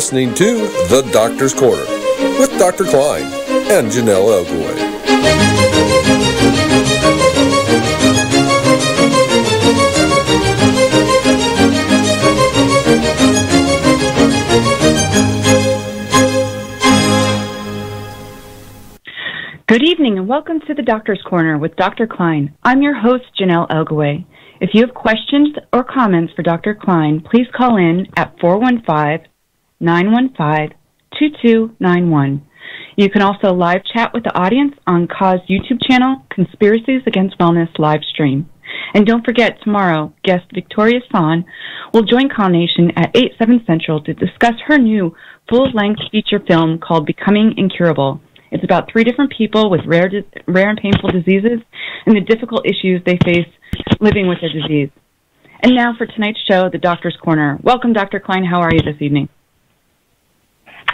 listening to The Doctor's Corner with Dr. Klein and Janelle Elgaway. Good evening and welcome to the Doctor's Corner with Dr. Klein. I'm your host, Janelle Elgaway. If you have questions or comments for Dr. Klein, please call in at 415-915-2291. You can also live chat with the audience on Cause YouTube channel, Conspiracies Against Wellness live stream. And don't forget, tomorrow, guest Victoria Son will join Call Nation at 8/7 Central to discuss her new full-length feature film called Becoming Incurable. It's about 3 different people with rare and painful diseases and the difficult issues they face living with their disease. And now for tonight's show, The Doctor's Corner. Welcome, Dr. Klein. How are you this evening?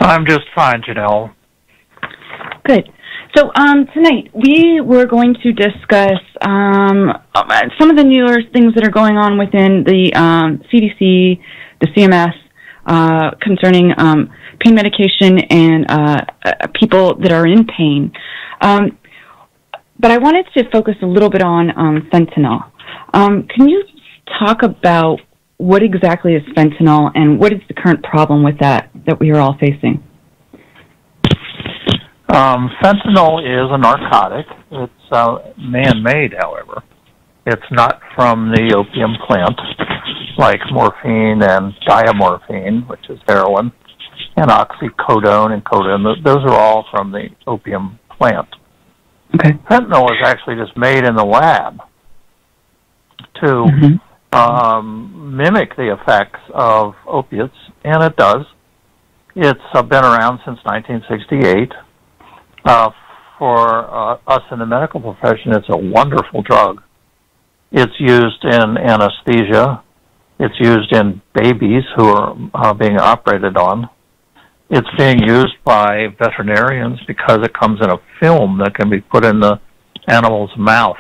I'm just fine, Janelle. Good. So tonight we were going to discuss some of the newer things that are going on within the CDC, the CMS, concerning pain medication and people that are in pain. But I wanted to focus a little bit on fentanyl. Can you talk about what exactly is fentanyl and what is the current problem with that we are all facing? Fentanyl is a narcotic. It's man-made, however. It's not from the opium plant, like morphine and diamorphine, which is heroin, and oxycodone and codeine. Those are all from the opium plant. Okay. Fentanyl is actually just made in the lab to mimic the effects of opiates, and it does. It's been around since 1968. For us in the medical profession, it's a wonderful drug. It's used in anesthesia. It's used in babies who are being operated on. It's being used by veterinarians because it comes in a film that can be put in the animal's mouth.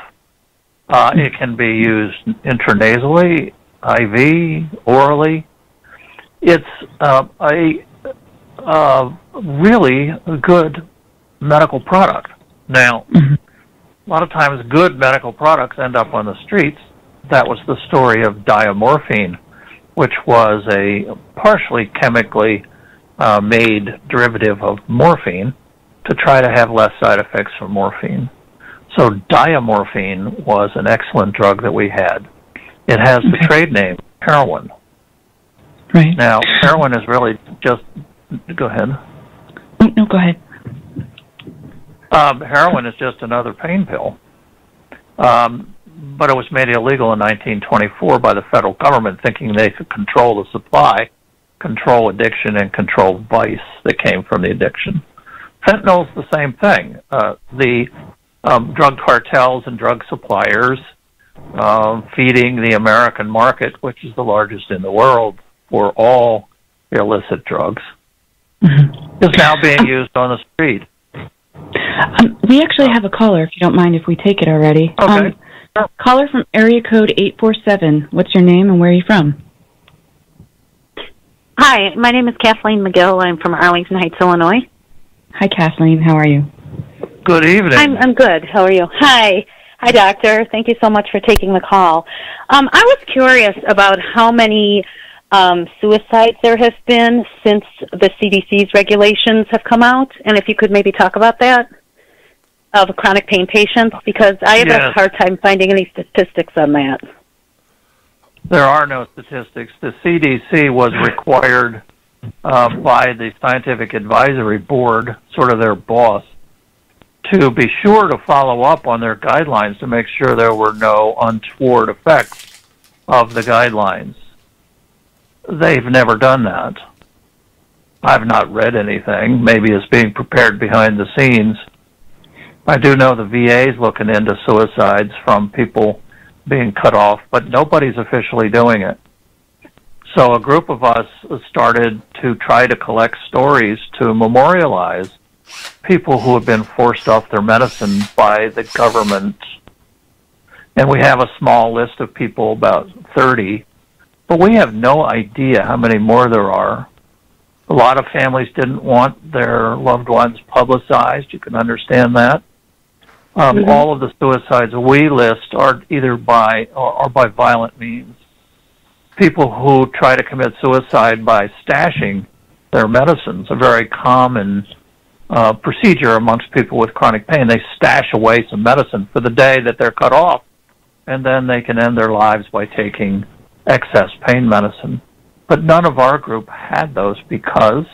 It can be used intranasally, IV, orally. It's a really good medical product. Now, a lot of times good medical products end up on the streets. That was the story of diamorphine, which was a partially chemically made derivative of morphine to try to have less side effects from morphine. So diamorphine was an excellent drug that we had. It has the trade name heroin. Right. Now, heroin is really just... Go ahead. No, go ahead. Heroin is just another pain pill. But it was made illegal in 1924 by the federal government, thinking they could control the supply, control addiction, and control vice that came from the addiction. Fentanyl is the same thing. The drug cartels and drug suppliers feeding the American market, which is the largest in the world for all illicit drugs, is now being used on the street. We actually have a caller, if you don't mind if we take it already. Okay. Caller from area code 847. What's your name and where are you from? Hi, my name is Kathleen McGill. I'm from Arlington Heights, Illinois. Hi, Kathleen. How are you? Good evening. I'm good. How are you? Hi, doctor. Thank you so much for taking the call. I was curious about how many suicides there have been since the CDC's regulations have come out, and if you could maybe talk about that, of chronic pain patients, because I have a hard time finding any statistics on that. There are no statistics. The CDC was required by the Scientific Advisory Board, sort of their boss, to be sure to follow up on their guidelines to make sure there were no untoward effects of the guidelines. They've never done that. I've not read anything. Maybe it's being prepared behind the scenes. I do know the VA is looking into suicides from people being cut off, but nobody's officially doing it. So a group of us started to try to collect stories to memorialize people who have been forced off their medicine by the government. And we have a small list of people, about 30, but we have no idea how many more there are. A lot of families didn't want their loved ones publicized. You can understand that. All of the suicides we list are either by violent means. People who try to commit suicide by stashing their medicines, a very common procedure amongst people with chronic pain. They stash away some medicine for the day that they're cut off, and then they can end their lives by taking excess pain medicine. But none of our group had those because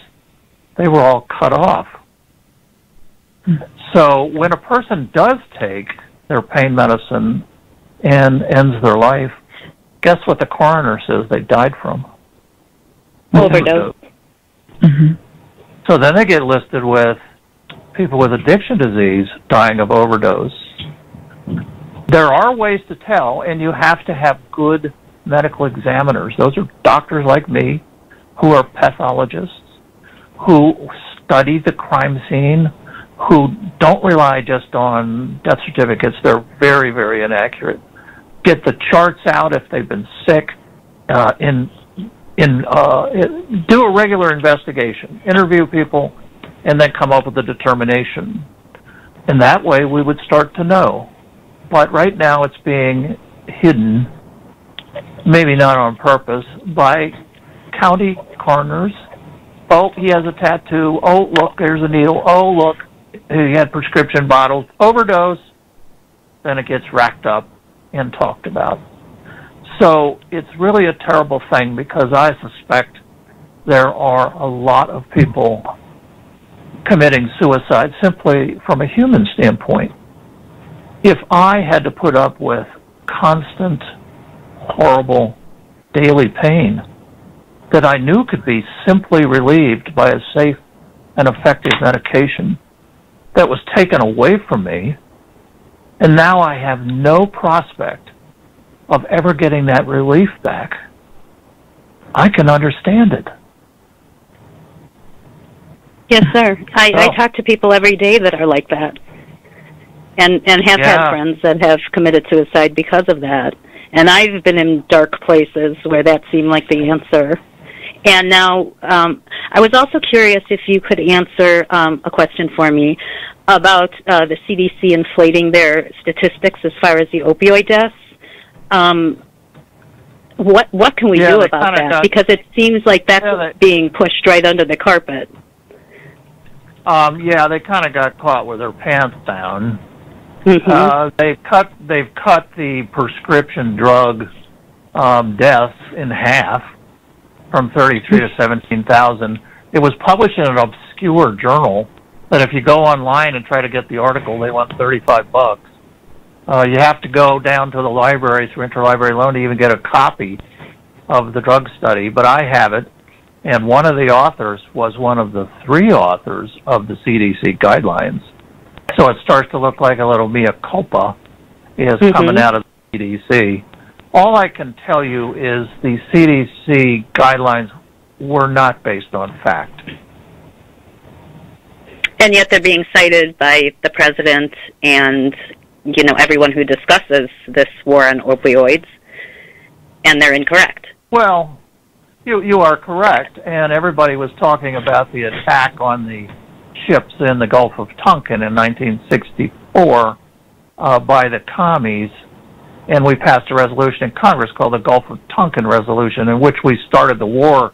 they were all cut off. So when a person does take their pain medicine and ends their life, guess what the coroner says they died from? Overdose. So then they get listed with people with addiction disease dying of overdose. There are ways to tell, and you have to have good medical examiners. Those are doctors like me who are pathologists, who study the crime scene, who don't rely just on death certificates. They're very, very inaccurate. Get the charts out if they've been sick, do a regular investigation, interview people, and then come up with a determination. And that way we would start to know. But right now it's being hidden, maybe not on purpose, by county coroners. Oh, he has a tattoo. Oh, look, there's a needle. Oh, look, he had prescription bottles. Overdose. Then it gets racked up and talked about. So it's really a terrible thing because I suspect there are a lot of people committing suicide simply from a human standpoint. If I had to put up with constant, horrible, daily pain that I knew could be simply relieved by a safe and effective medication that was taken away from me, and now I have no prospect of ever getting that relief back, I can understand it. Yes, sir. I talk to people every day that are like that, and have had friends that have committed suicide because of that. And I've been in dark places where that seemed like the answer. And now, I was also curious if you could answer a question for me about the CDC inflating their statistics as far as the opioid deaths. What can we do about that? Because it seems like that's being pushed right under the carpet. They kind of got caught with their pants down. They've cut the prescription drug deaths in half, from 33 to 17,000. It was published in an obscure journal that if you go online and try to get the article, they want $35. You have to go down to the library through interlibrary loan to even get a copy of the drug study, but I have it, and one of the authors was one of the 3 authors of the CDC guidelines. So it starts to look like a little mea culpa is coming out of the CDC. All I can tell you is the CDC guidelines were not based on fact. And yet they're being cited by the president and, everyone who discusses this war on opioids, and they're incorrect. Well, you are correct, and everybody was talking about the attack on the ships in the Gulf of Tonkin in 1964 by the commies, and we passed a resolution in Congress called the Gulf of Tonkin Resolution, in which we started the war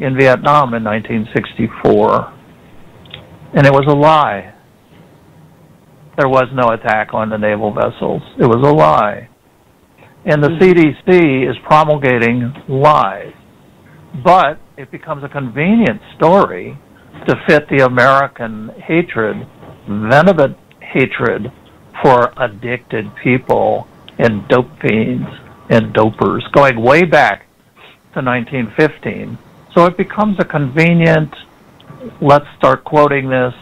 in Vietnam in 1964. And it was a lie. There was no attack on the naval vessels. It was a lie. And the CDC is promulgating lies. But it becomes a convenient story to fit the American hatred, venomous hatred for addicted people and dope fiends and dopers, going way back to 1915. So it becomes a convenient, let's start quoting this,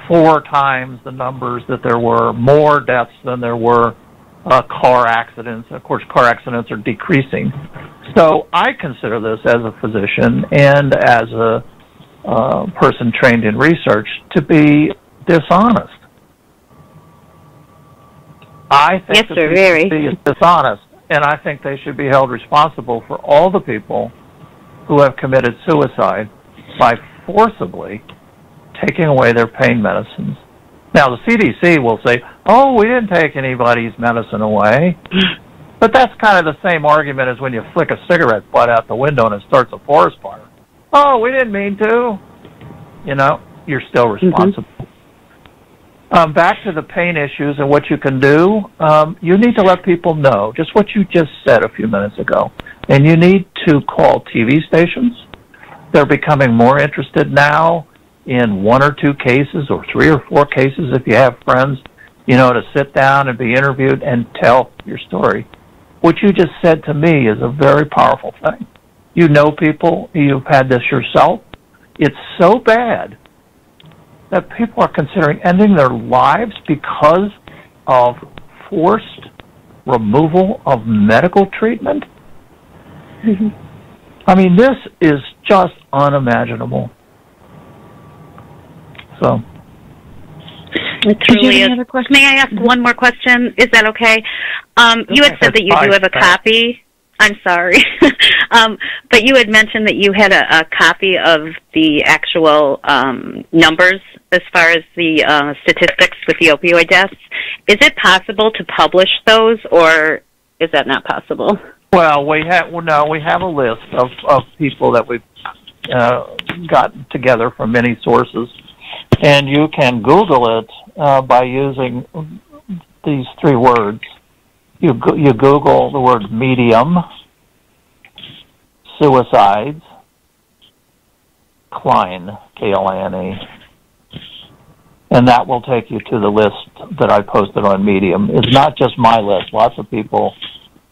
4 times the numbers that there were, more deaths than there were car accidents. Of course, car accidents are decreasing. So I consider this as a physician and as a person trained in research to be dishonest. I think the CDC is dishonest, and I think they should be held responsible for all the people who have committed suicide by forcibly taking away their pain medicines. Now, the CDC will say, oh, we didn't take anybody's medicine away. But that's kind of the same argument as when you flick a cigarette butt out the window and it starts a forest fire. Oh, we didn't mean to. You know, you're still responsible. Back to the pain issues and what you can do, you need to let people know just what you just said a few minutes ago. And you need to call TV stations. They're becoming more interested now in 1 or 2 cases or 3 or 4 cases if you have friends, you know, to sit down and be interviewed and tell your story. What you just said to me is a very powerful thing. You know people, you've had this yourself. It's so bad that people are considering ending their lives because of forced removal of medical treatment. I mean, this is just unimaginable. So, it truly is. May I ask one more question? Is that okay? You had said that you do have a copy. I'm sorry. But you had mentioned that you had a copy of the actual numbers as far as the statistics with the opioid deaths. Is it possible to publish those, or is that not possible? Well, we have a list of people that we've gotten together from many sources, and you can Google it by using these 3 words. You Google the word medium, suicides, Klein, K-L-I-N-E, and that will take you to the list that I posted on Medium. It's not just my list. Lots of people,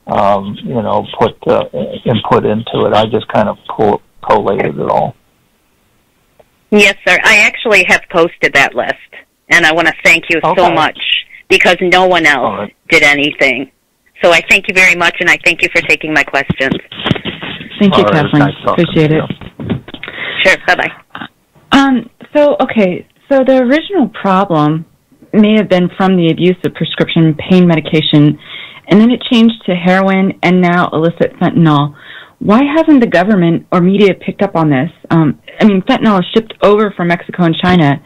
put input into it. I just kind of collated it all. Yes, sir. I actually have posted that list, and I want to thank you so much because no one else did anything. So I thank you very much, and I thank you for taking my questions. Thank you, Kathleen. Appreciate it. Sure. Bye-bye. So the original problem may have been from the abuse of prescription pain medication, and then it changed to heroin and now illicit fentanyl. Why hasn't the government or media picked up on this? Fentanyl is shipped over from Mexico and China,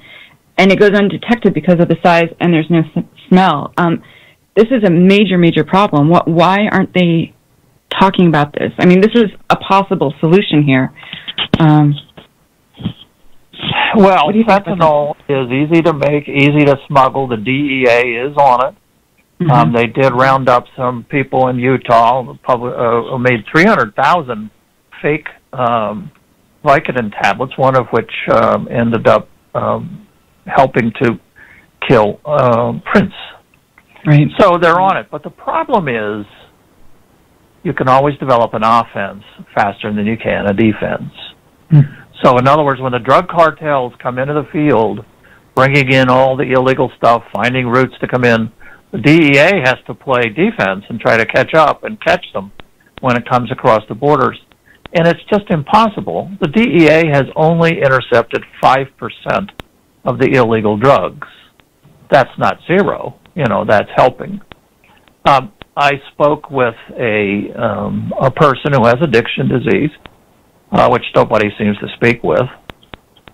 and it goes undetected because of the size and there's no smell. This is a major, major problem. Why aren't they talking about this? I mean, this is a possible solution here. Well, fentanyl is easy to make, easy to smuggle. The D.E.A. is on it. Mm-hmm. They did round up some people in Utah who made 300,000 fake Vicodin tablets, one of which ended up helping to kill Prince. Right. So they're on it. But the problem is you can always develop an offense faster than you can a defense. Mm. So in other words, when the drug cartels come into the field, bringing in all the illegal stuff, finding routes to come in, the DEA has to play defense and try to catch up and catch them when it comes across the borders. And it's just impossible. The DEA has only intercepted 5% of the illegal drugs. That's not zero. That's helping. I spoke with a person who has addiction disease, which nobody seems to speak with.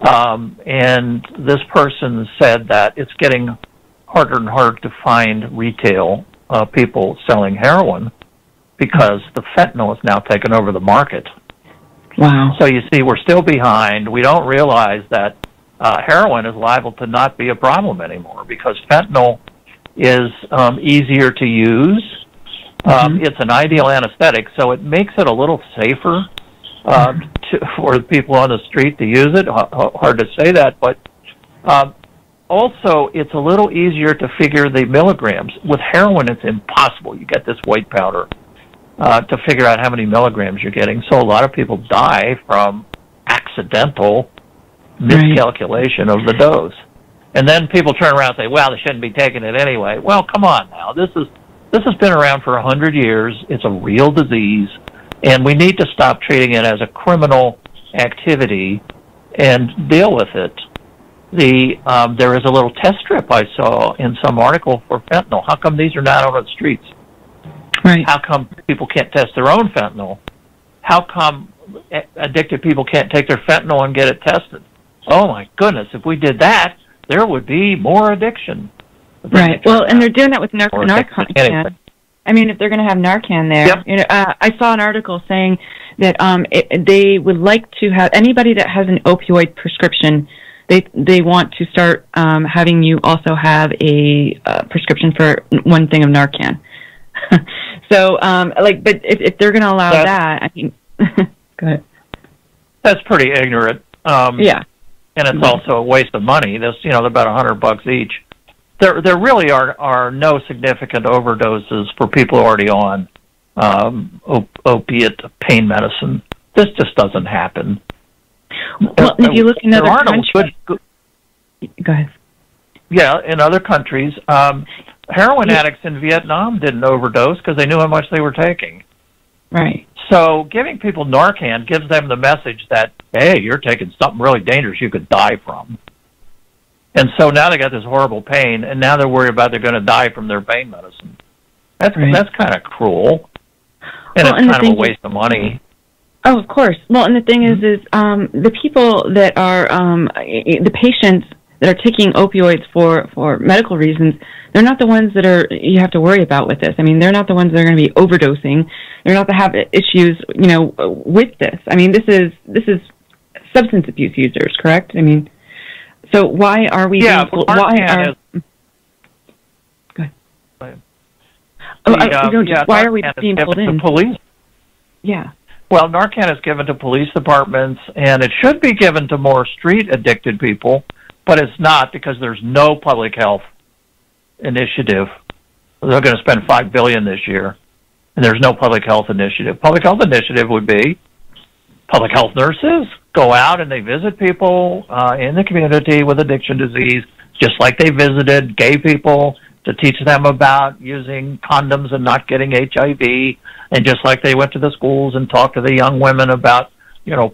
And this person said that it's getting harder and harder to find retail people selling heroin because the fentanyl has now taken over the market. Wow. So you see, we're still behind. We don't realize that heroin is liable to not be a problem anymore because fentanyl is easier to use. It's an ideal anesthetic, so it makes it a little safer for the people on the street to use it. Hard to say that, but also it's a little easier to figure the milligrams. With heroin, it's impossible. You get this white powder to figure out how many milligrams you're getting. So a lot of people die from accidental miscalculation of the dose. And then people turn around and say, well, they shouldn't be taking it anyway. Well, come on now. This has been around for 100 years. It's a real disease. And we need to stop treating it as a criminal activity and deal with it. There is a little test strip I saw in some article for fentanyl. How come these are not on the streets? Right. How come people can't test their own fentanyl? How come addicted people can't take their fentanyl and get it tested. Oh my goodness, if we did that, there would be more addiction. Right. Well, and they're doing that with Narcan. I mean, if they're going to have Narcan there, yep. You know, I saw an article saying that they would like to have anybody that has an opioid prescription. They want to start having you also have a prescription for one thing of Narcan. So, but if they're going to allow that, I mean, go ahead. That's pretty ignorant. Yeah. And it's also a waste of money. This, they're about $100 each. There really are no significant overdoses for people already on opiate pain medicine. This just doesn't happen. Well, if you look in other countries, go ahead. Yeah, in other countries, heroin addicts in Vietnam didn't overdose because they knew how much they were taking. Right. So giving people Narcan gives them the message that, hey, you're taking something really dangerous you could die from. And so now they got this horrible pain, and now they're worried about they're going to die from their pain medicine. That's kind of cruel, and it's kind of a waste of money. Oh, of course. Well, and the thing is the people that are the patients that are taking opioids for medical reasons, they're not the ones that you have to worry about with this. I mean, they're not the ones that are going to be overdosing. They're not that have issues, with this. I mean, this is substance abuse users, correct? I mean, so why are we? Yeah, go ahead. Why are we being pulled in? Police. Yeah. Well, Narcan is given to police departments, and it should be given to more street-addicted people, but it's not because there's no public health initiative. They're going to spend $5 billion this year, and there's no public health initiative. Public health initiative would be public health nurses go out and they visit people in the community with addiction disease, just like they visited gay people to teach them about using condoms and not getting HIV, and just like they went to the schools and talked to the young women about,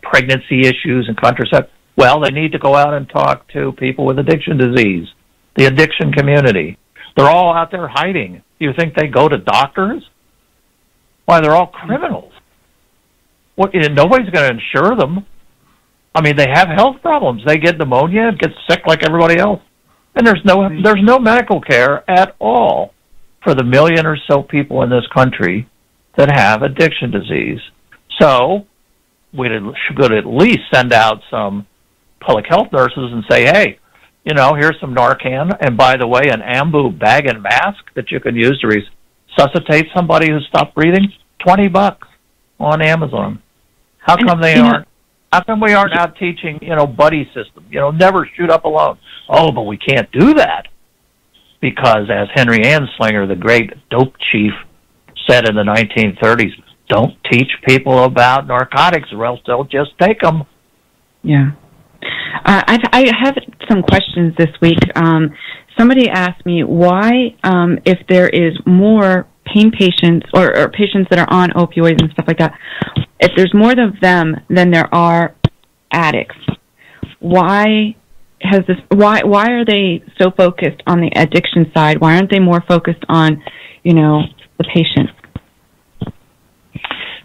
pregnancy issues and contraception. Well, they need to go out and talk to people with addiction disease, the addiction community. They're all out there hiding. Do you think they go to doctors? Why, they're all criminals. Nobody's going to insure them. I mean, they have health problems. They get pneumonia, get sick like everybody else. And there's no medical care at all for the million or so people in this country that have addiction disease. So we should at least send out some public health nurses and say, hey, here's some Narcan, and by the way, an Ambu bag and mask that you can use to resuscitate somebody who stopped breathing, $20 on Amazon. How come they aren't? How come we aren't out teaching, buddy system? Never shoot up alone. Oh, but we can't do that because, as Henry Anslinger, the great dope chief, said in the 1930s, don't teach people about narcotics or else they'll just take them. Yeah. I have some questions this week. Somebody asked me why, if there is more pain patients or patients that are on opioids and stuff like that, if there's more of them than there are addicts, why are they so focused on the addiction side? Why aren't they more focused on, the patient?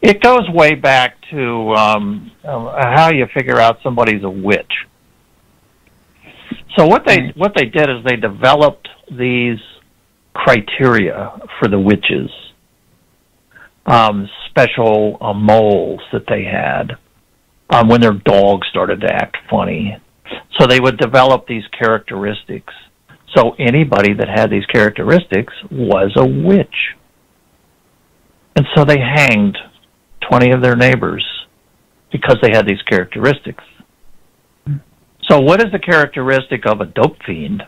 It goes way back to how you figure out somebody's a witch. So what they did is they developed these criteria for the witches, special moles that they had when their dog started to act funny. So they would develop these characteristics. So anybody that had these characteristics was a witch. And so they hanged 20 of their neighbors because they had these characteristics. So what is the characteristic of a dope fiend?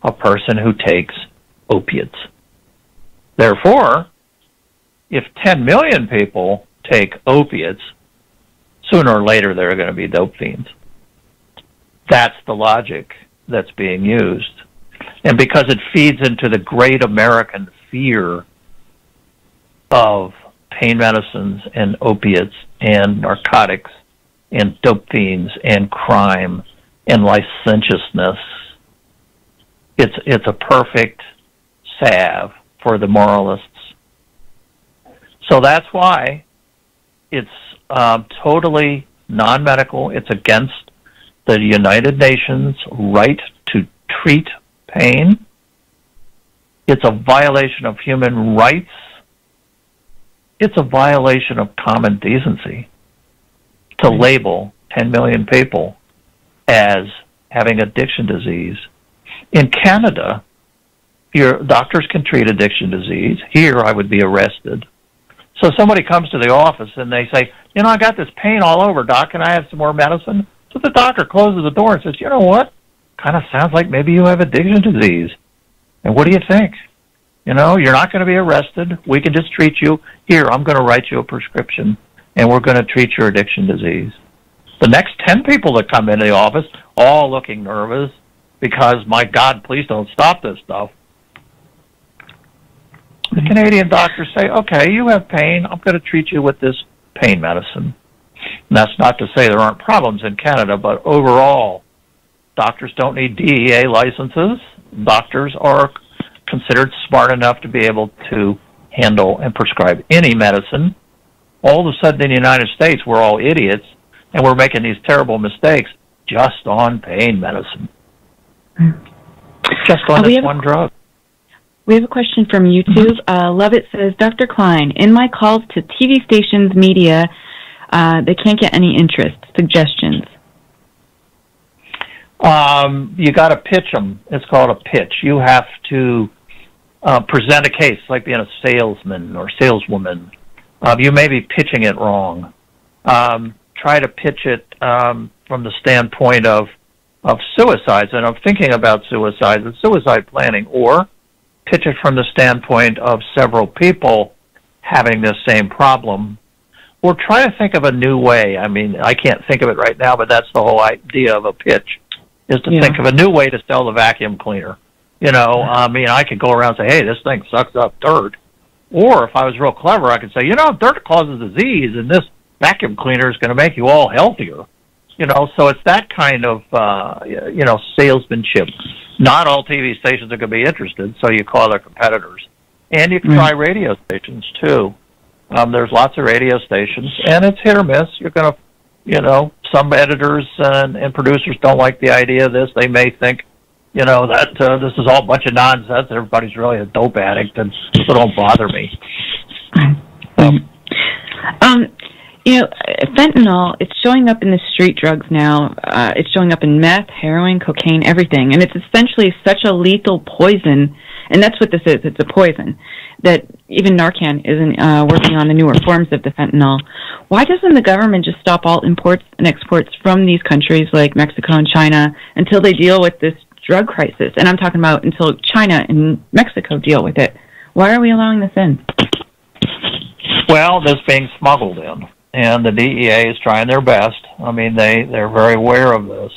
A person who takes opiates. Therefore, if 10 million people take opiates, sooner or later they're going to be dope fiends. That's the logic that's being used. And because it feeds into the great American fear of pain medicines and opiates and narcotics and dope fiends and crime and licentiousness, it's a perfect salve for the moralists. So that's why it's totally non-medical. It's against the United Nations right to treat pain. It's a violation of human rights. It's a violation of common decency to label 10 million people as having addiction disease. In Canada, your doctors can treat addiction disease. Here, I would be arrested. So somebody comes to the office and they say, you know, I got this pain all over, doc. Can I have some more medicine? So the doctor closes the door and says, you know what? Kind of sounds like maybe you have addiction disease. And what do you think? You know, you're not going to be arrested. We can just treat you. Here, I'm going to write you a prescription, and we're going to treat your addiction disease. The next 10 people that come into the office, all looking nervous because, my God, please don't stop this stuff. The Canadian doctors say, okay, you have pain. I'm going to treat you with this pain medicine. And that's not to say there aren't problems in Canada, but overall, doctors don't need D.E.A. licenses. Doctors are considered smart enough to be able to handle and prescribe any medicine. All of a sudden in the United States, we're all idiots, and we're making these terrible mistakes just on pain medicine. Just on this one drug. We have a question from YouTube. Lovett says, Dr. Klein, in my calls to TV stations, media, they can't get any interest. Suggestions? You got to pitch them. It's called a pitch. You have to present a case, like being a salesman or saleswoman. You may be pitching it wrong. Try to pitch it from the standpoint of suicides and of thinking about suicides and suicide planning, or pitch it from the standpoint of several people having this same problem, or try to think of a new way. I mean, I can't think of it right now, but that's the whole idea of a pitch, is to think of a new way to sell the vacuum cleaner. You know, I mean, I could go around and say, hey, this thing sucks up dirt. Or if I was real clever, I could say, you know, dirt causes disease, and this vacuum cleaner is going to make you all healthier. You know, so it's that kind of, you know, salesmanship. Not all TV stations are going to be interested, so you call their competitors. And you can try radio stations, too. There's lots of radio stations, and it's hit or miss. You're going to, you know, some editors and producers don't like the idea of this. They may think, you know, that this is all a bunch of nonsense. Everybody's really a dope addict, and so don't bother me. You know, fentanyl, it's showing up in the street drugs now. It's showing up in meth, heroin, cocaine, everything. And it's essentially such a lethal poison, and that's what this is. It's a poison, that even Narcan isn't working on the newer forms of the fentanyl. Why doesn't the government just stop all imports and exports from these countries like Mexico and China until they deal with this drug crisis? And I'm talking about until China and Mexico deal with it. Why are we allowing this in? Well, this being smuggled in. And the D.E.A. is trying their best. I mean, they're very aware of this.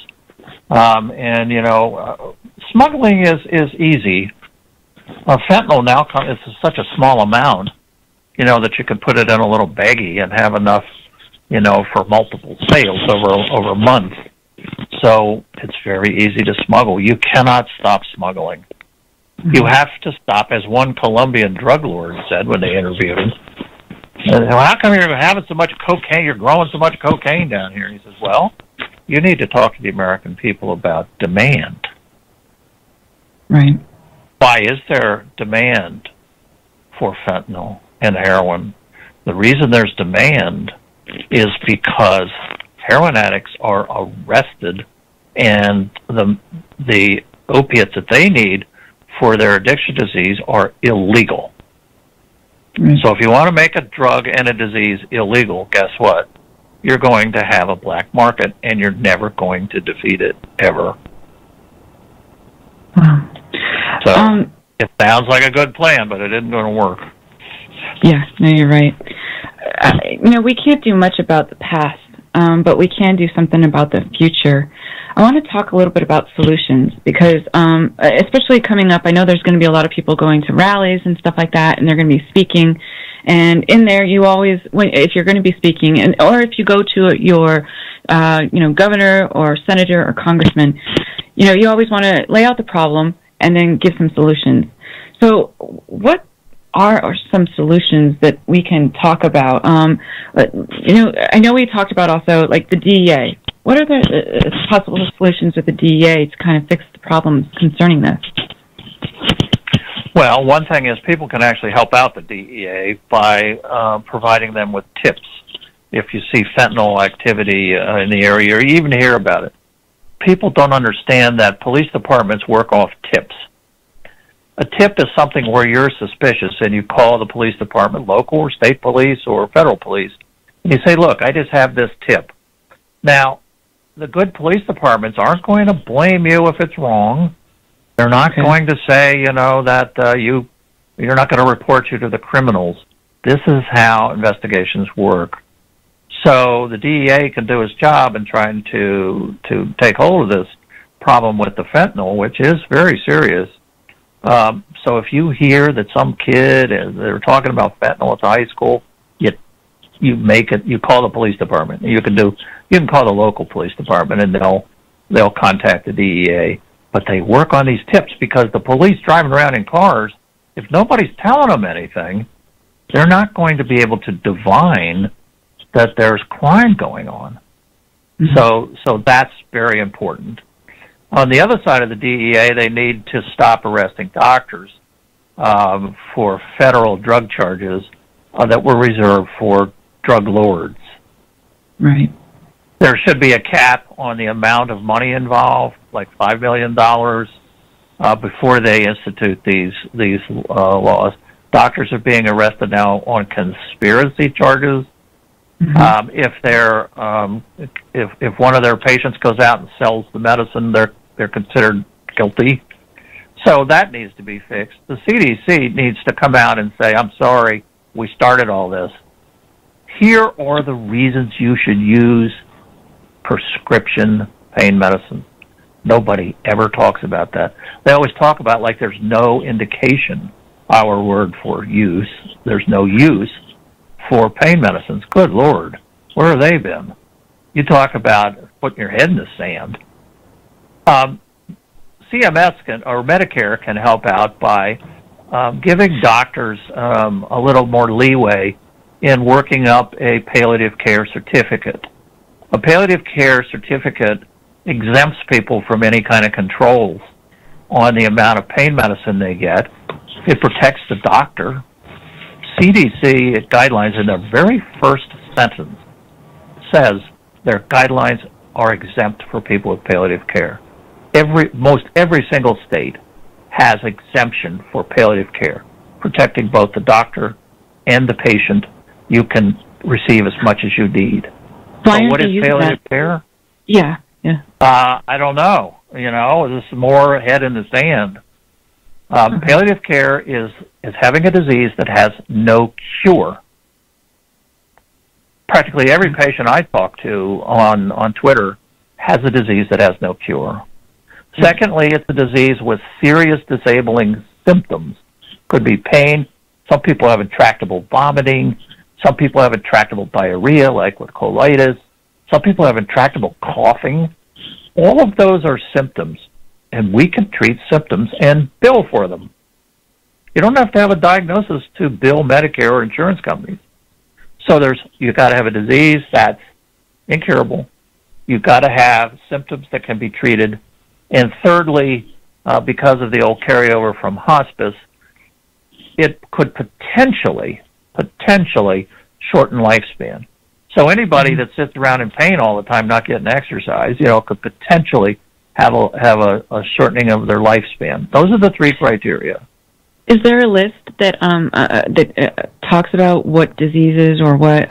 And, you know, smuggling is easy. Fentanyl now is such a small amount, you know, that you can put it in a little baggie and have enough, you know, for multiple sales over a month. So it's very easy to smuggle. You cannot stop smuggling. You have to stop, as one Colombian drug lord said when they interviewed him. How come you're having so much cocaine? You're growing so much cocaine down here. He says, well, you need to talk to the American people about demand. Right. Why is there demand for fentanyl and heroin? The reason there's demand is because heroin addicts are arrested, and the opiates that they need for their addiction disease are illegal. So if you want to make a drug and a disease illegal, guess what? You're going to have a black market, and you're never going to defeat it, ever. Wow. So it sounds like a good plan, but it isn't going to work. Yeah, no, you're right. You know, we can't do much about the past, but we can do something about the future. I want to talk a little bit about solutions because, especially coming up, I know there's going to be a lot of people going to rallies and stuff like that, and they're going to be speaking. And in there, you always, if you're going to be speaking, or if you go to your, you know, governor or senator or congressman, you know, you always want to lay out the problem and then give some solutions. So, what are some solutions that we can talk about. I know we talked about also like the D.E.A. What are the possible solutions with the D.E.A. to kind of fix the problems concerning this? Well, one thing is people can actually help out the DEA by providing them with tips. If you see fentanyl activity in the area, or you even hear about it, people don't understand that police departments work off tips. A tip is something where you're suspicious and you call the police department, local or state police or federal police, and you say, look, I just have this tip. Now, the good police departments aren't going to blame you if it's wrong. They're not going to say, that you're not going to report you to the criminals. This is how investigations work. So the DEA can do its job in trying to take hold of this problem with the fentanyl, which is very serious. So if you hear that some kid, they're talking about fentanyl at the high school, you call the police department. You can call the local police department, and they'll contact the DEA. But they work on these tips because the police driving around in cars, if nobody's telling them anything, they're not going to be able to divine that there's crime going on. Mm-hmm. So that's very important. On the other side of the DEA, they need to stop arresting doctors for federal drug charges that were reserved for drug lords. Right. There should be a cap on the amount of money involved, like $5 million, before they institute these laws. Doctors are being arrested now on conspiracy charges. Mm-hmm. If one of their patients goes out and sells the medicine, they're considered guilty. So that needs to be fixed. The CDC needs to come out and say, I'm sorry, we started all this. Here are the reasons you should use prescription pain medicine. Nobody ever talks about that. They always talk about like there's no indication, our word for use. There's no use for pain medicines. Good Lord, where have they been? You talk about putting your head in the sand. CMS or Medicare can help out by giving doctors a little more leeway in working up a palliative care certificate. A palliative care certificate exempts people from any kind of controls on the amount of pain medicine they get. It protects the doctor. CDC guidelines in their very first sentence says their guidelines are exempt for people with palliative care. Most every single state has exemption for palliative care, protecting both the doctor and the patient. You can receive as much as you need. So what is palliative care? Yeah. I don't know. This is more head in the sand. Palliative care is having a disease that has no cure. Practically every patient I talk to on Twitter has a disease that has no cure. Secondly, it's a disease with serious disabling symptoms. Could be pain. Some people have intractable vomiting. Some people have intractable diarrhea, like with colitis. Some people have intractable coughing. All of those are symptoms, and we can treat symptoms and bill for them. You don't have to have a diagnosis to bill Medicare or insurance companies. So you've got to have a disease that's incurable. You've got to have symptoms that can be treated. And thirdly, because of the old carryover from hospice, it could potentially shorten lifespan. So anybody that sits around in pain all the time, not getting exercise, could potentially have a shortening of their lifespan. Those are the three criteria. Is there a list that talks about what diseases or what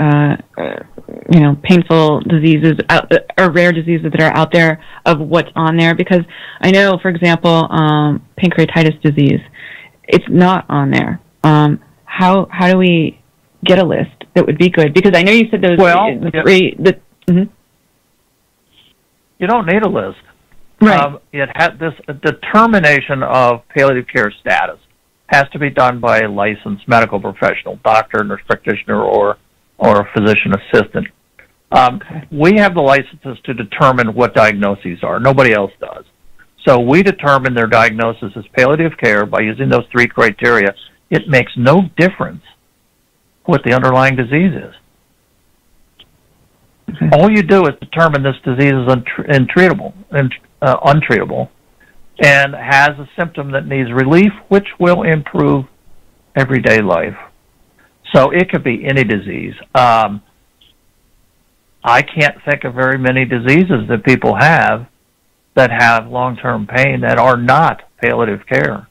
painful diseases or rare diseases that are out there of what's on there? Because I know, for example, pancreatitis disease, it's not on there. How do we get a list that would be good? Because I know you said those three. You don't need a list. Right. It had this determination of palliative care status has to be done by a licensed medical professional, doctor, nurse practitioner, or a physician assistant. We have the licenses to determine what diagnoses are. Nobody else does. So we determine their diagnosis as palliative care by using those three criteria, it makes no difference what the underlying disease is. Okay. All you do is determine this disease is untreatable, and has a symptom that needs relief, which will improve everyday life. So it could be any disease. I can't think of very many diseases that people have that have long-term pain that are not palliative care.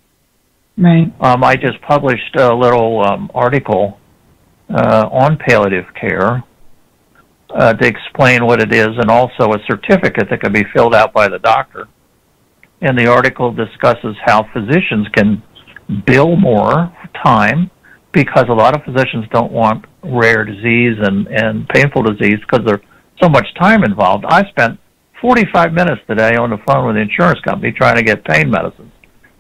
Right. I just published a little article on palliative care to explain what it is, and also a certificate that can be filled out by the doctor. And the article discusses how physicians can bill more time, because a lot of physicians don't want rare disease and painful disease because there's so much time involved. I spent 45 minutes today on the phone with the insurance company trying to get pain medicines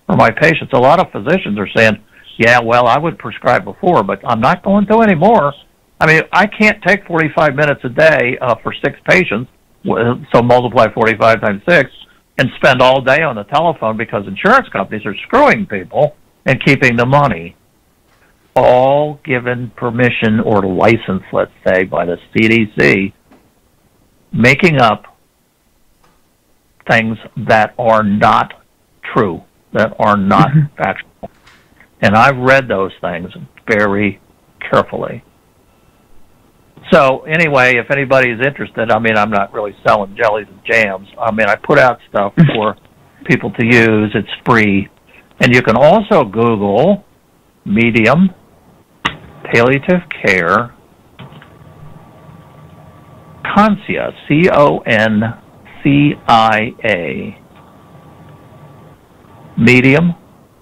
for my patients. A lot of physicians are saying, yeah, well, I would prescribe before, but I'm not going to anymore. I mean, I can't take 45 minutes a day for 6 patients, so multiply 45 times 6, and spend all day on the telephone because insurance companies are screwing people and keeping the money. All given permission or license, let's say, by the CDC, making up things that are not true, that are not factual. And I've read those things very carefully. So anyway, if anybody is interested, I mean, I'm not really selling jellies and jams. I mean, I put out stuff for people to use. It's free. And you can also Google medium palliative care CONCIA, C-O-N-C-I-A. Medium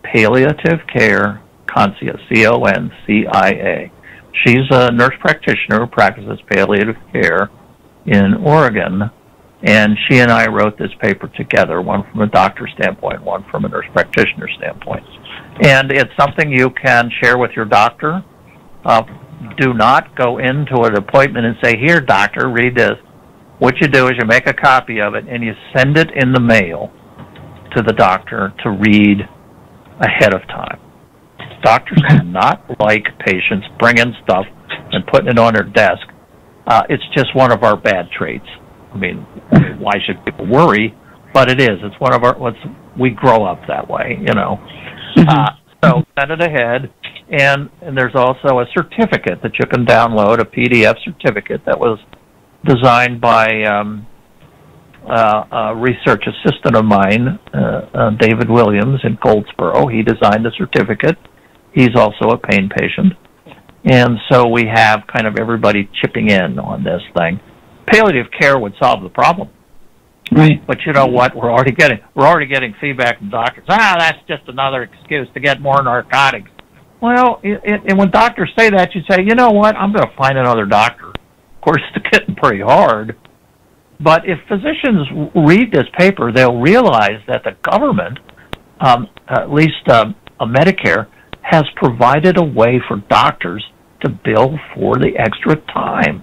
palliative care CONCIA, C-O-N-C-I-A. She's a nurse practitioner who practices palliative care in Oregon, and she and I wrote this paper together, one from a doctor standpoint, one from a nurse practitioner standpoint. And it's something you can share with your doctor. Do not go into an appointment and say, here, doctor, read this. What you do is you make a copy of it and you send it in the mail to the doctor to read ahead of time. Doctors do not like patients bringing stuff and putting it on their desk. It's just one of our bad traits. I mean, why should people worry? But it is. It's one of our, we grow up that way, you know. So send it ahead. And there's also a certificate that you can download, a PDF certificate that was designed by a research assistant of mine, David Williams in Goldsboro. He designed the certificate. He's also a pain patient. And so we have kind of everybody chipping in on this thing. Palliative care would solve the problem. Right. But you know what? We're already getting feedback from doctors. That's just another excuse to get more narcotics. Well, and when doctors say that, you say, you know what? I'm going to find another doctor. Of course, it's getting pretty hard. But if physicians read this paper, they'll realize that the government, at least Medicare, has provided a way for doctors to bill for the extra time.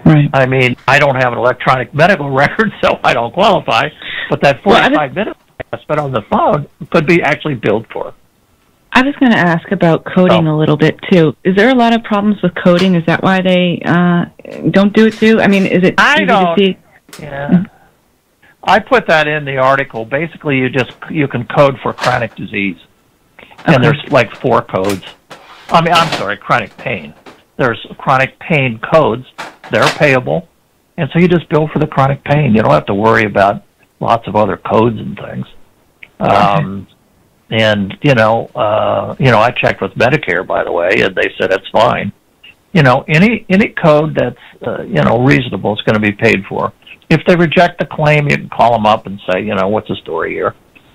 Right. I mean, I don't have an electronic medical record, so I don't qualify, but that 45 minutes I spent on the phone could be actually billed for. I was going to ask about coding a little bit, too. Is there a lot of problems with coding? Is that why they don't do it, too? I mean, is it easy to see? Yeah. I put that in the article. Basically, you can code for chronic disease. Okay. And there's like 4 codes. Chronic pain. There's chronic pain codes. They're payable. And so you just bill for the chronic pain. You don't have to worry about lots of other codes and things. And, I checked with Medicare, by the way, and they said it's fine. You know, any code that's, reasonable is going to be paid for. If they reject the claim, you can call them up and say, what's the story here?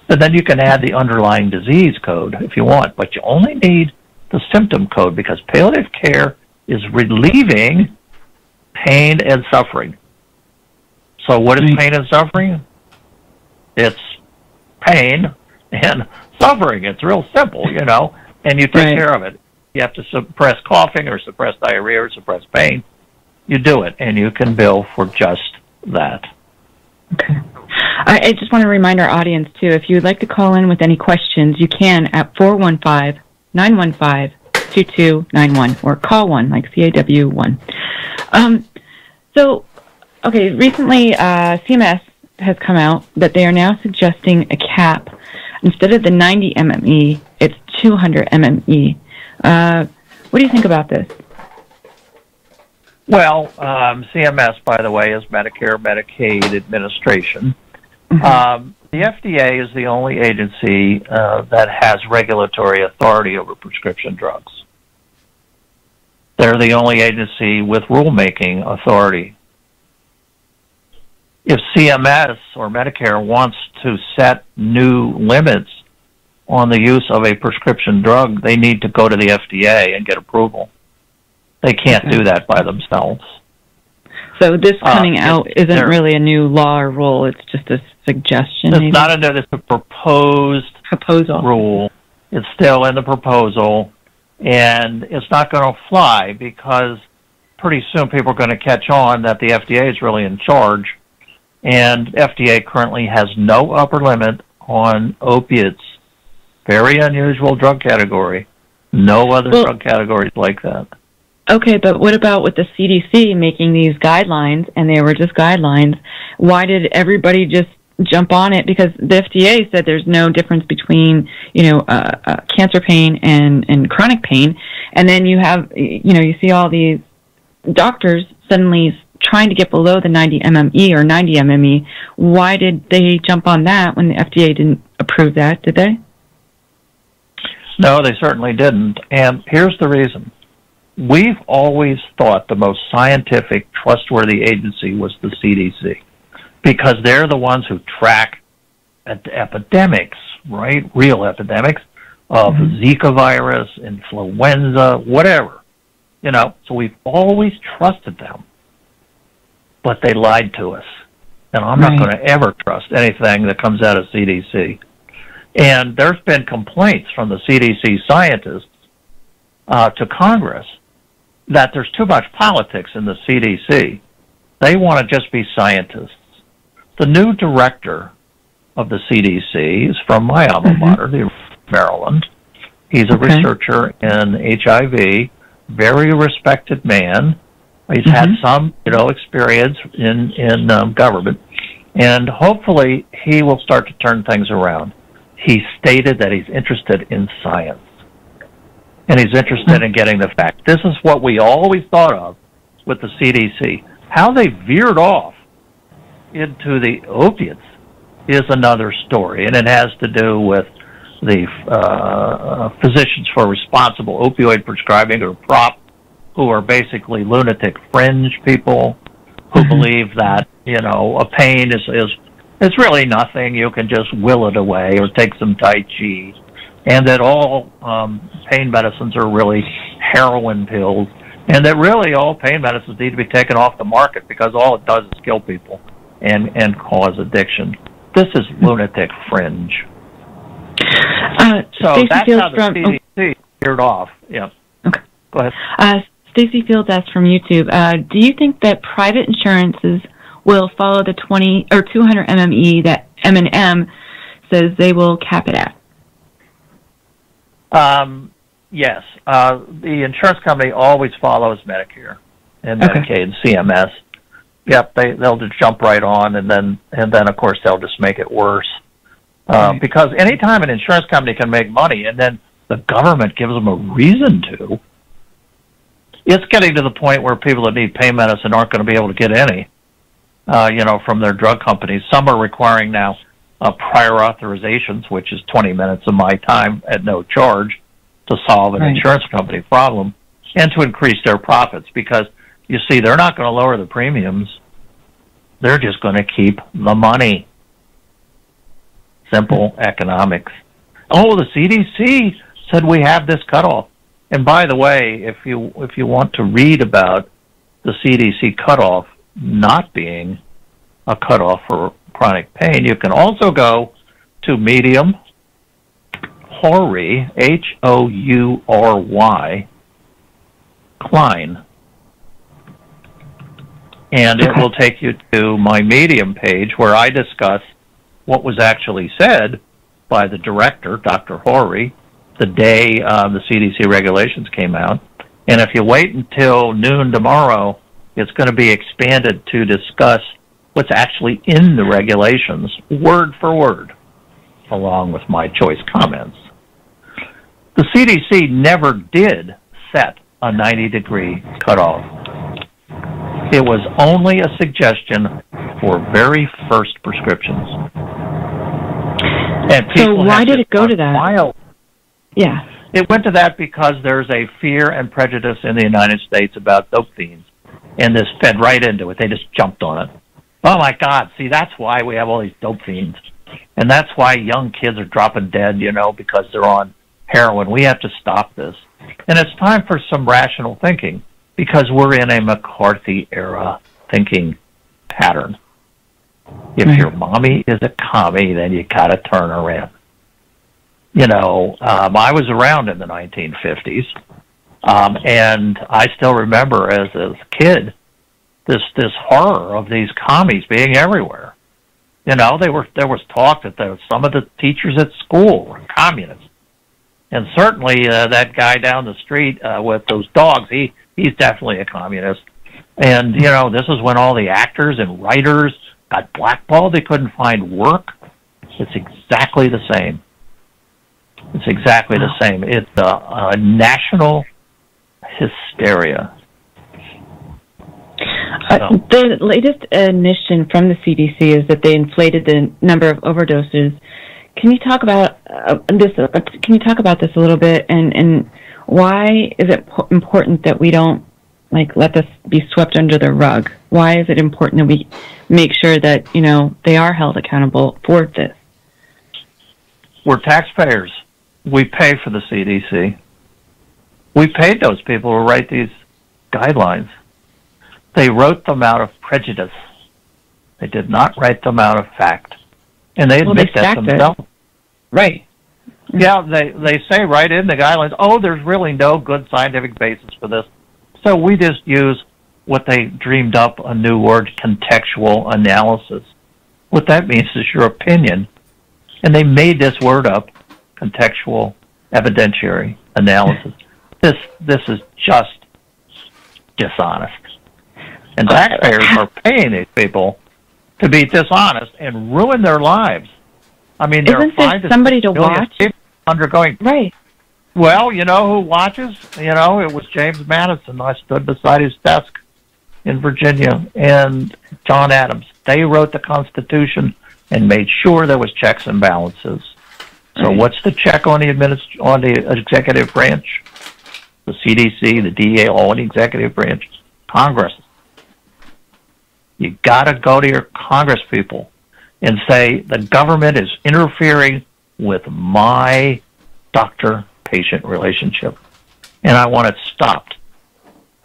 And then you can add the underlying disease code if you want, but you only need the symptom code because palliative care is relieving pain and suffering. So what is pain and suffering? It's pain and suffering. It's real simple, and you take care of it. You have to suppress coughing or suppress diarrhea or suppress pain. You do it, and you can bill for just that. Okay. I just want to remind our audience, too, if you would like to call in with any questions, you can at 212-915-2291 or call 1 like CAW1. Okay, recently CMS has come out that they are now suggesting a cap. Instead of the 90 MME, it's 200 MME. What do you think about this? Well, CMS, by the way, is Medicare Medicaid Administration. The FDA is the only agency that has regulatory authority over prescription drugs. They're the only agency with rulemaking authority. If CMS or Medicare wants to set new limits on the use of a prescription drug, they need to go to the FDA and get approval. They can't do that by themselves. So this coming out isn't really a new law or rule, it's just a suggestion? It's not it's a proposed rule. It's still in the proposal, and it's not going to fly because pretty soon people are going to catch on that the FDA is really in charge, and FDA currently has no upper limit on opiates. Very unusual drug category. No other drug categories like that. Okay, but what about with the CDC making these guidelines, and they were just guidelines? Why did everybody just jump on it? Because the FDA said there's no difference between, cancer pain and chronic pain, and then you have, you see all these doctors suddenly trying to get below the 90 MME or 90 MME. Why did they jump on that when the FDA didn't approve that, did they? No, they certainly didn't, and here's the reason. We've always thought the most scientific, trustworthy agency was the CDC because they're the ones who track epidemics, right? Real epidemics of Zika virus, influenza, whatever. So we've always trusted them. But they lied to us. And I'm not going to ever trust anything that comes out of CDC. And there's been complaints from the CDC scientists to Congress that there's too much politics in the CDC. They want to just be scientists. The new director of the CDC is from my alma mater, Maryland. He's a researcher in HIV, very respected man. He's had some, experience in government, and hopefully he will start to turn things around. He stated that he's interested in science. And he's interested in getting the facts. This is what we always thought of with the CDC. How they veered off into the opiates is another story, and it has to do with the Physicians for Responsible Opioid Prescribing, or PROP, who are basically lunatic fringe people who believe that, a pain is really nothing. You can just will it away or take some Tai Chi. And that all pain medicines are really heroin pills, and that really all pain medicines need to be taken off the market because all it does is kill people and cause addiction. This is lunatic fringe. So that's how the CDC veered off. Yeah. Okay. Go ahead. Stacy Fields asked from YouTube, do you think that private insurances will follow the 20 or 200 MME that M&M says they will cap it at? Yes. The insurance company always follows Medicare and Medicaid and CMS. Yep, they'll just jump right on, and then of course they'll just make it worse. Because anytime an insurance company can make money and then the government gives them a reason to, it's getting to the point where people that need pain medicine aren't going to be able to get any, from their drug companies. Some are requiring now prior authorizations, which is 20 minutes of my time at no charge to solve an insurance company problem and to increase their profits, because, you see, they're not going to lower the premiums. They're just going to keep the money. Simple economics. Oh, the CDC said we have this cutoff. And by the way, if you want to read about the CDC cutoff not being a cutoff for chronic pain, you can also go to Medium Houry, Houry, Klein, and it will take you to my Medium page where I discuss what was actually said by the director, Dr. Houry, the day the CDC regulations came out. And if you wait until noon tomorrow, it's going to be expanded to discuss what's actually in the regulations, word for word, along with my choice comments. The CDC never did set a 90-degree cutoff. It was only a suggestion for very first prescriptions. And so why did it go to that? Yeah. It went to that because there's a fear and prejudice in the United States about dope fiends. And this fed right into it. They just jumped on it. Oh, my God. See, that's why we have all these dope fiends. And that's why young kids are dropping dead, because they're on heroin. We have to stop this. And it's time for some rational thinking because we're in a McCarthy-era thinking pattern. If your mommy is a commie, then you got to turn her in. I was around in the 1950s, and I still remember as a kid this horror of these commies being everywhere. There was talk that some of the teachers at school were communists, and certainly that guy down the street with those dogs, he's definitely a communist. And this is when all the actors and writers got blackballed; they couldn't find work. It's exactly the same. It's exactly the same. It's a national hysteria. The latest admission from the CDC is that they inflated the number of overdoses. Can you talk about this? Can you talk about this a little bit? And why is it important that we don't let this be swept under the rug? Why is it important that we make sure that they are held accountable for this? We're taxpayers. We pay for the CDC. We paid those people to write these guidelines. They wrote them out of prejudice. They did not write them out of fact. And they admit that themselves. Right. Yeah, they say right in the guidelines, there's really no good scientific basis for this. So we just use what they dreamed up, a new word, contextual analysis. What that means is your opinion. And they made this word up, contextual evidentiary analysis. This is just dishonest. And taxpayers are paying these people to be dishonest and ruin their lives. I mean, isn't there somebody to watch? Undergoing. Right. Well, who watches? It was James Madison. I stood beside his desk in Virginia, and John Adams. They wrote the Constitution and made sure there was checks and balances. So what's the check on the executive branch? The CDC, the D.E.A., all the executive branch. Congress. You got to go to your Congress people and say the government is interfering with my doctor-patient relationship, and I want it stopped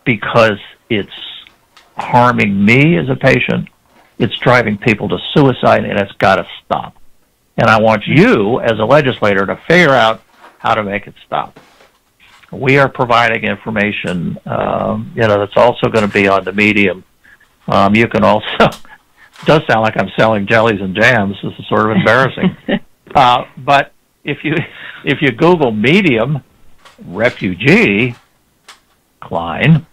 because it's harming me as a patient. It's driving people to suicide, and it's got to stop. And I want you, as a legislator, to figure out how to make it stop. We are providing information, that's also going to be on the Medium. You can also, it does sound like I'm selling jellies and jams. This is sort of embarrassing. But if you Google Medium refugee Klein,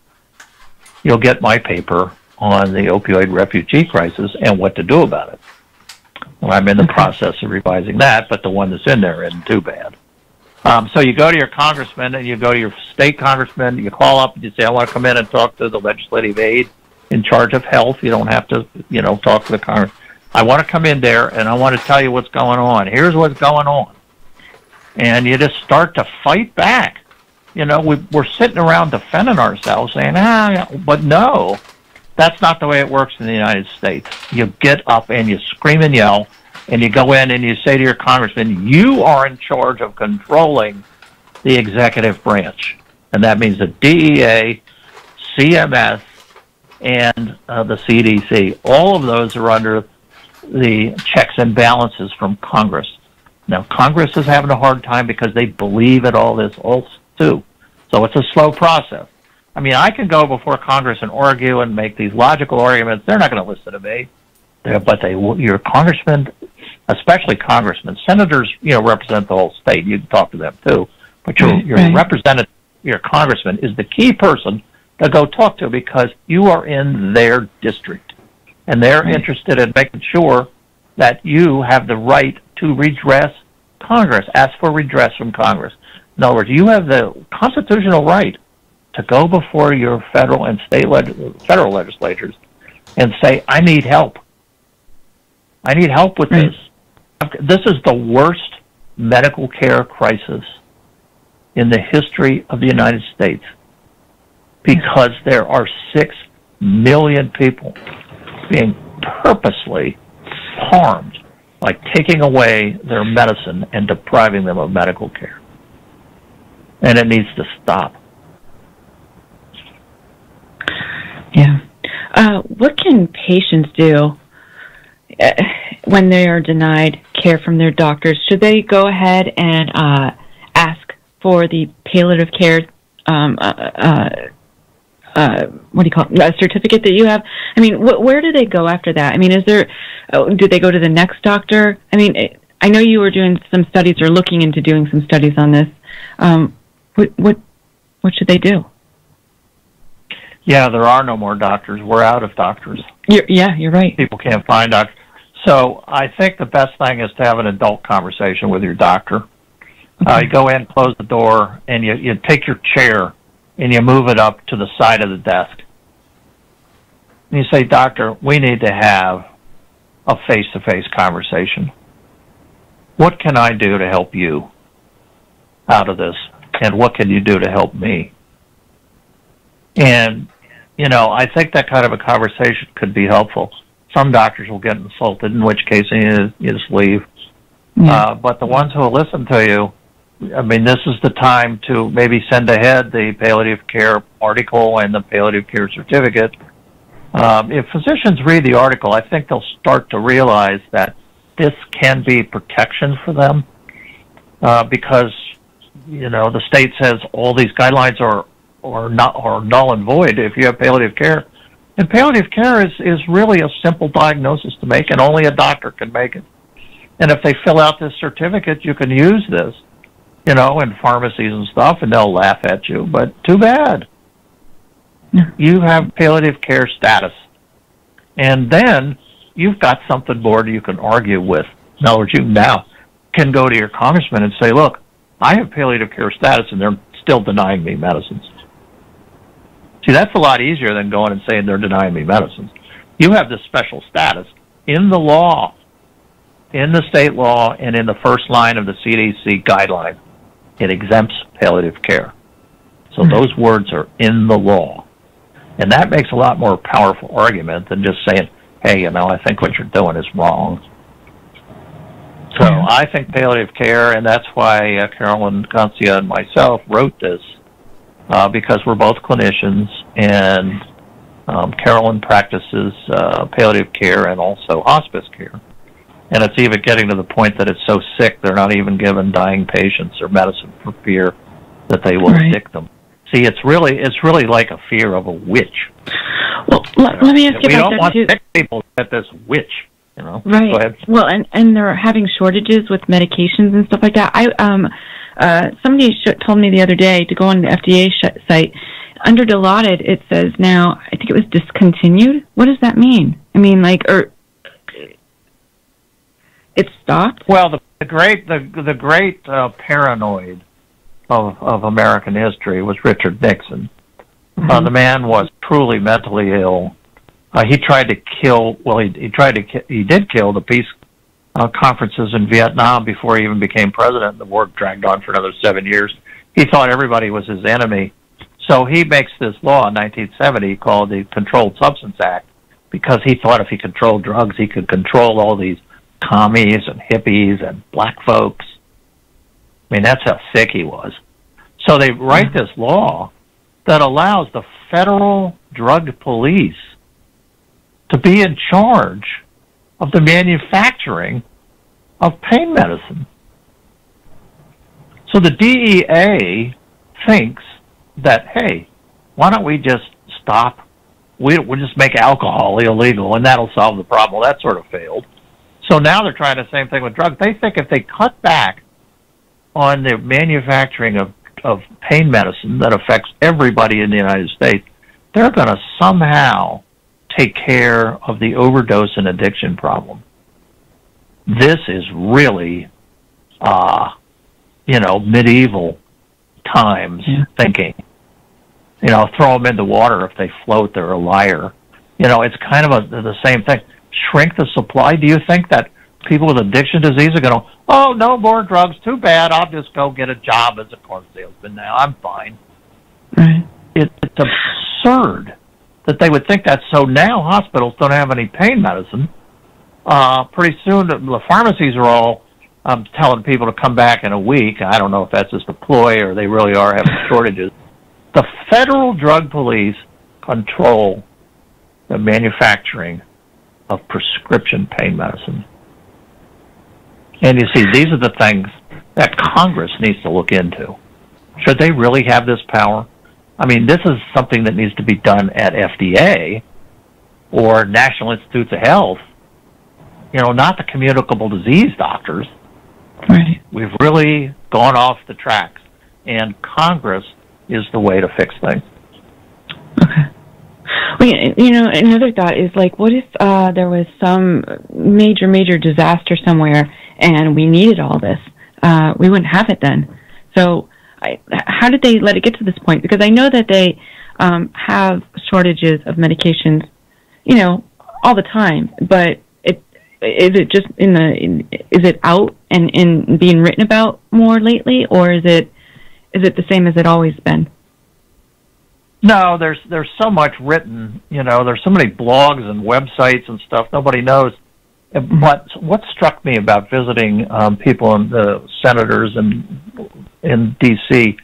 you'll get my paper on the opioid refugee crisis and what to do about it. Well, I'm in the process of revising that, but the one that's in there isn't too bad. So you go to your congressman and you go to your state congressman, you call up and you say, I want to come in and talk to the legislative aide in charge of health. You don't have to, talk to the Congress. I want to come in there and I want to tell you what's going on. Here's what's going on. And you just start to fight back. We're sitting around defending ourselves saying, but no, that's not the way it works in the United States. You get up and you scream and yell, and you go in and you say to your congressman, you are in charge of controlling the executive branch. And that means the D.E.A., CMS, and the CDC. All of those are under the checks and balances from Congress. Now, Congress is having a hard time because they believe in all this also, too. So it's a slow process. I mean, I can go before Congress and argue and make these logical arguments. They're not going to listen to me. But your congressmen, especially congressmen, senators, represent the whole state. You can talk to them, too. But your representative, your congressman, is the key person to go talk to because you are in their district. And they're interested in making sure that you have the right to redress Congress, ask for redress from Congress. In other words, you have the constitutional right to go before your federal and federal legislatures and say, I need help. I need help with this. This is the worst medical care crisis in the history of the United States because there are 6 million people being purposely harmed by taking away their medicine and depriving them of medical care. And it needs to stop. Yeah. What can patients do when they are denied care from their doctors? Should they go ahead and ask for the palliative care, what do you call it, a certificate that you have? I mean, where do they go after that? I mean, do they go to the next doctor? I mean, I know you were doing some studies or looking into doing some studies on this. What should they do? Yeah, there are no more doctors. We're out of doctors. You're right. People can't find doctors. So I think the best thing is to have an adult conversation with your doctor. You go in, close the door, and you take your chair and you move it up to the side of the desk. And you say, Doctor, we need to have a face-to-face conversation. What can I do to help you out of this? And what can you do to help me? And, I think that kind of a conversation could be helpful. Some doctors will get insulted, in which case you just leave. Yeah. But the ones who will listen to you, I mean, this is the time to maybe send ahead the palliative care article and the palliative care certificate. If physicians read the article, I think they'll start to realize that this can be protection for them because, the state says all these guidelines are null and void if you have palliative care. And palliative care is really a simple diagnosis to make, and only a doctor can make it. And if they fill out this certificate, you can use this, in pharmacies and stuff, and they'll laugh at you. But too bad. You have palliative care status. And then you've got something more you can argue with. In other words, you now can go to your congressman and say, look, I have palliative care status, and they're still denying me medicines. See, that's a lot easier than going and saying they're denying me medicines. You have this special status in the law, in the state law, and in the first line of the CDC guideline. It exempts palliative care. So those words are in the law. And that makes a lot more powerful argument than just saying, hey, I think what you're doing is wrong. So I think palliative care, and that's why Carolyn Concia and myself wrote this, because we're both clinicians, and Carolyn practices palliative care and also hospice care. And it's even getting to the point that it's so sick they're not even giving dying patients their medicine for fear that they will sick them. See, it's really like a fear of a witch. Well, let me ask you about that too. We don't want sick people to get this witch. Right. Go ahead. Well, and they're having shortages with medications and stuff like that. Somebody told me the other day to go on the FDA site. Under Dilaudid, it says now, I think it was discontinued. What does that mean? I mean, it stopped? Well, the great paranoid of American history was Richard Nixon. The man was truly mentally ill. He tried to kill. Well, he did kill the peace conferences in Vietnam before he even became president. The war dragged on for another 7 years. He thought everybody was his enemy. So he makes this law in 1970 called the Controlled Substance Act because he thought if he controlled drugs, he could control all these commies and hippies and black folks. I mean, that's how sick he was. So they write this law that allows the federal drug police to be in charge of the manufacturing of pain medicine. So the D.E.A. thinks that, hey, why don't we just stop? We'll just make alcohol illegal, and that'll solve the problem. Well, that sort of failed. So now they're trying the same thing with drugs. They think if they cut back on the manufacturing of pain medicine that affects everybody in the United States, they're going to somehow take care of the overdose and addiction problem. This is really, medieval times thinking. Throw them in the water. If they float, they're a liar. It's kind of the same thing. Shrink the supply. Do you think that people with addiction disease are going to, oh, no more drugs, too bad, I'll just go get a job as a corn salesman now, I'm fine. Right. It's absurd that they would think that. So now hospitals don't have any pain medicine. Pretty soon the pharmacies are all telling people to come back in a week. I don't know if that's just a ploy or they really are having shortages. The federal drug police control the manufacturing of prescription pain medicine. And you see, these are the things that Congress needs to look into. Should they really have this power? I mean, this is something that needs to be done at FDA or National Institutes of Health, not the communicable disease doctors. Right. We've really gone off the tracks, and Congress is the way to fix things. Okay. Well, another thought is, like, what if there was some major disaster somewhere and we needed all this? We wouldn't have it then. So how did they let it get to this point? Because I know that they have shortages of medications, all the time. But is it just is it out and in being written about more lately, or is it the same as it always been? No, there's so much written. There's so many blogs and websites and stuff. Nobody knows. But what struck me about visiting people and the senators in D.C.,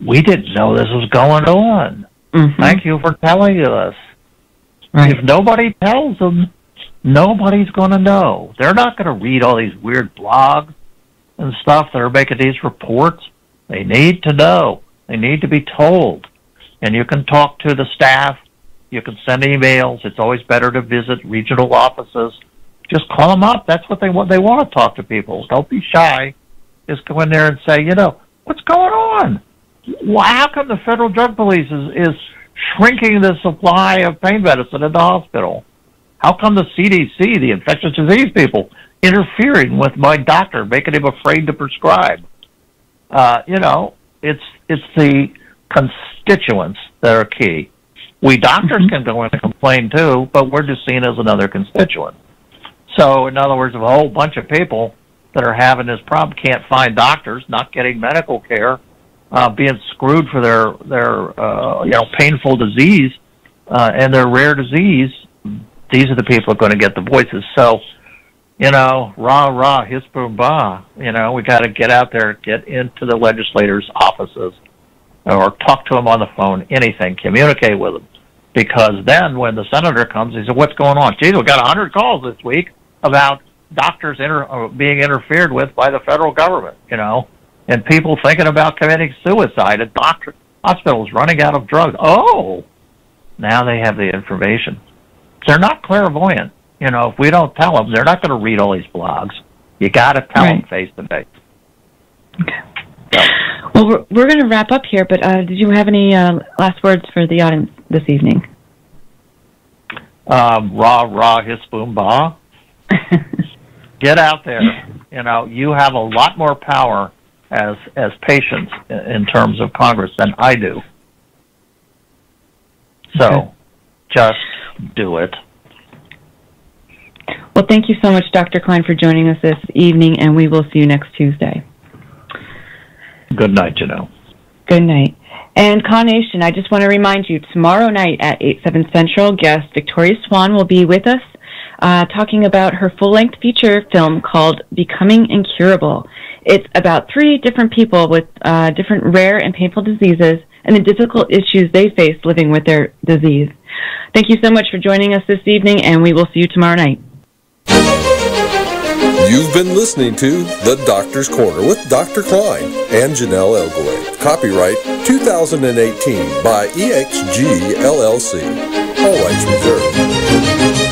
we didn't know this was going on. Mm-hmm. Thank you for telling us. Right. If nobody tells them, nobody's going to know. They're not going to read all these weird blogs and stuff that are making these reports. They need to know. They need to be told. And you can talk to the staff. You can send emails. It's always better to visit regional offices. Just call them up. That's what they want. They want to talk to people. Don't be shy. Just go in there and say, what's going on? How come the federal drug police is shrinking the supply of pain medicine in the hospital? How come the C.D.C., the infectious disease people, interfering with my doctor, making him afraid to prescribe? It's the constituents that are key. We doctors can go in and complain too, but we're just seen as another constituent. So, in other words, if a whole bunch of people that are having this problem can't find doctors, not getting medical care, being screwed for their painful disease and their rare disease, these are the people who are going to get the voices. So, rah, hiss, boom, bah. We got to get out there, get into the legislators' offices, or talk to them on the phone, anything, communicate with them. Because then when the senator comes, he says, what's going on? Geez, we got 100 calls this week about doctors being interfered with by the federal government, and people thinking about committing suicide, and hospitals running out of drugs. Oh, now they have the information. They're not clairvoyant. If we don't tell them, they're not going to read all these blogs. You got to tell them face to face. Okay. Well, we're going to wrap up here, but did you have any last words for the audience this evening? Rah, hiss, boom, bah. Get out there. You have a lot more power as patients in terms of Congress than I do. So, just do it. Well, thank you so much, Dr. Klein, for joining us this evening, and we will see you next Tuesday. Good night, Janelle. Good night. And Con Nation, I just want to remind you, tomorrow night at 8/7 Central, guest Victoria Swan will be with us talking about her full-length feature film called Becoming Incurable. It's about 3 different people with different rare and painful diseases and the difficult issues they face living with their disease. Thank you so much for joining us this evening, and we will see you tomorrow night. You've been listening to The Doctor's Corner with Dr. Klein and Janelle Elgway. Copyright 2018 by EXG LLC. All rights reserved.